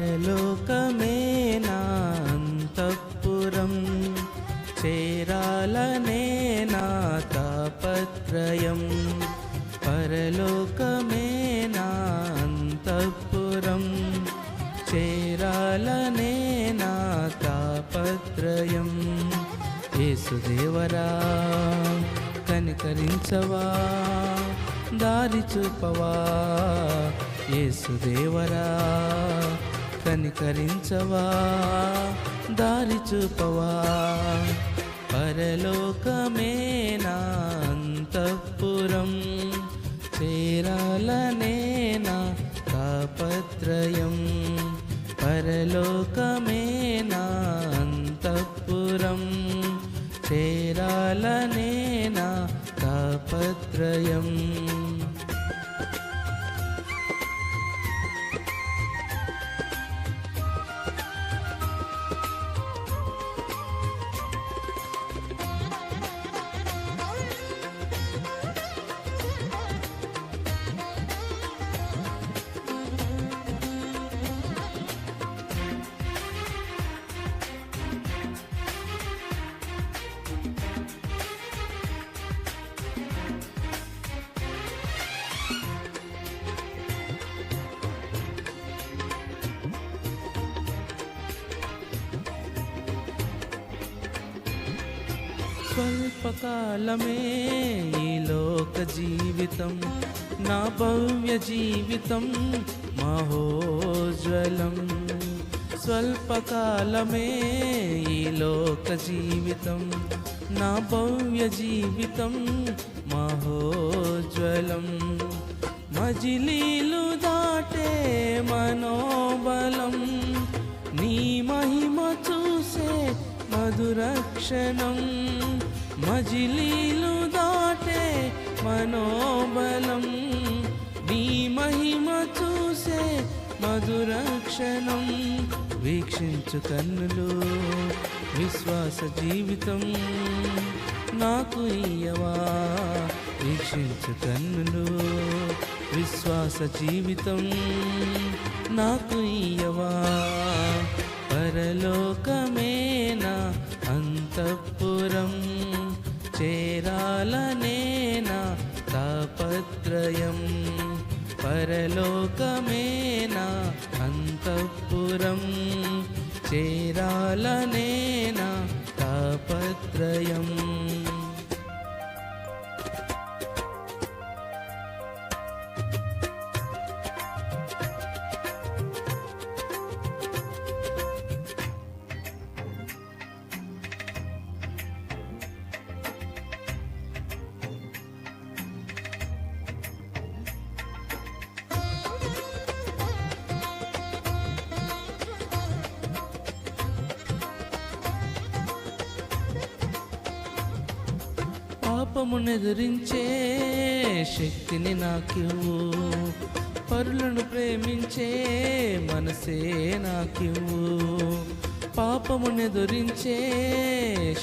పరలోకమే నా అంతఃపురం, చేరాలనే నా తాపత్రయం. పరలోకమే నా అంతఃపురం, చేరాలనే నా తాపత్రయం. యేసుదేవరా కనికరించవా, దారి చూపవా. యేసుదేవరా కనికరించవా, దారి చూపవా. పరలోకమే నా అంతఃపురం, చేరాలనే నా తాపత్రయం. పరలోకమే నా అంతఃపురం, చేరాలనే నా తాపత్రయం. స్వల్పకాలమే ఈ లోక జీవితం, నా భవ్య జీవితం మహోజ్వలం. స్వల్పకాలమే ఈ లోక జీవితం, నా భవ్య జీవితం మహోజ్వలం. మజిలీలు దాటే మనోబలం, నీ మహిమ చూసే మధురక్షణం. మజిలీలు దాటే మనోబలం, నీ మహిమ చూసే మధురక్షణం. వీక్షించు కన్నులు విశ్వాస జీవితం నాకు ఇయ్యవా. వీక్షించు కన్నులు విశ్వాస జీవితం నాకు ఇయ్యవా. పరలోకమే నా అంతఃపురం, చేరాలనే నా తాపత్రయం. పరలోకమే నా అంతఃపురం, చేరాలనే నా తాపత్రయం. పాపమునెదిరించే శక్తిని నాకివ్వు, పరులను ప్రేమించే మనసే నాకివ్వు. పాపమునెదిరించే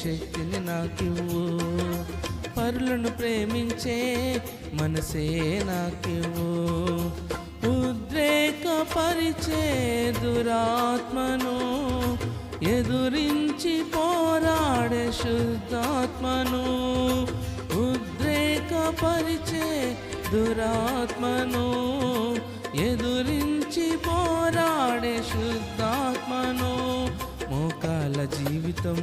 శక్తిని నాకివ్వు, పరులను ప్రేమించే మనసే నాకివ్వు. ఉద్రేకపరిచే దురాత్మను ఎదురించి పోరాడే శుద్ధాత్మను. ఉద్రేకపరిచే దురాత్మను ఎదురించి పోరాడే శుద్ధాత్మను. మోకాల జీవితం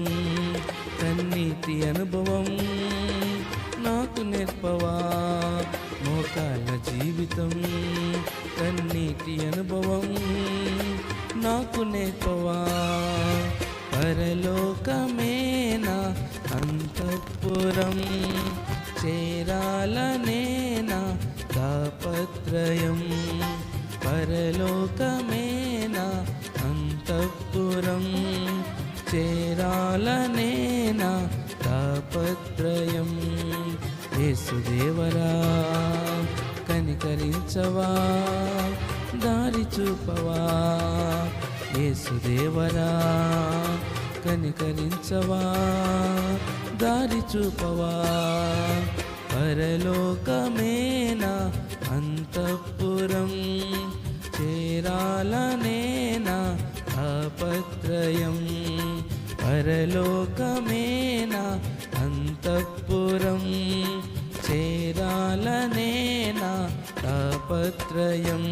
కన్నీటి అనుభవం నాకు నేర్పవా. మోకాల జీవితం కన్నీటి అనుభవం నాకు నేర్పవా. పరలోకమే నా అంతఃపురం, చేరాలనే నా తాపత్రయం. పరలోకమే నా అంతఃపురం, చేరాలనే నా తాపత్రయం. యేసుదేవరా కనికరించవా, దారి చూపవా. యేసుదేవరా కనికరించవా, దారి చూపవా. పరలోకమే నా అంతఃపురం, చేరాలనేనా తాపత్రయం పరలోకమేనా అంతఃపురం చేరాలనేనా తాపత్రయం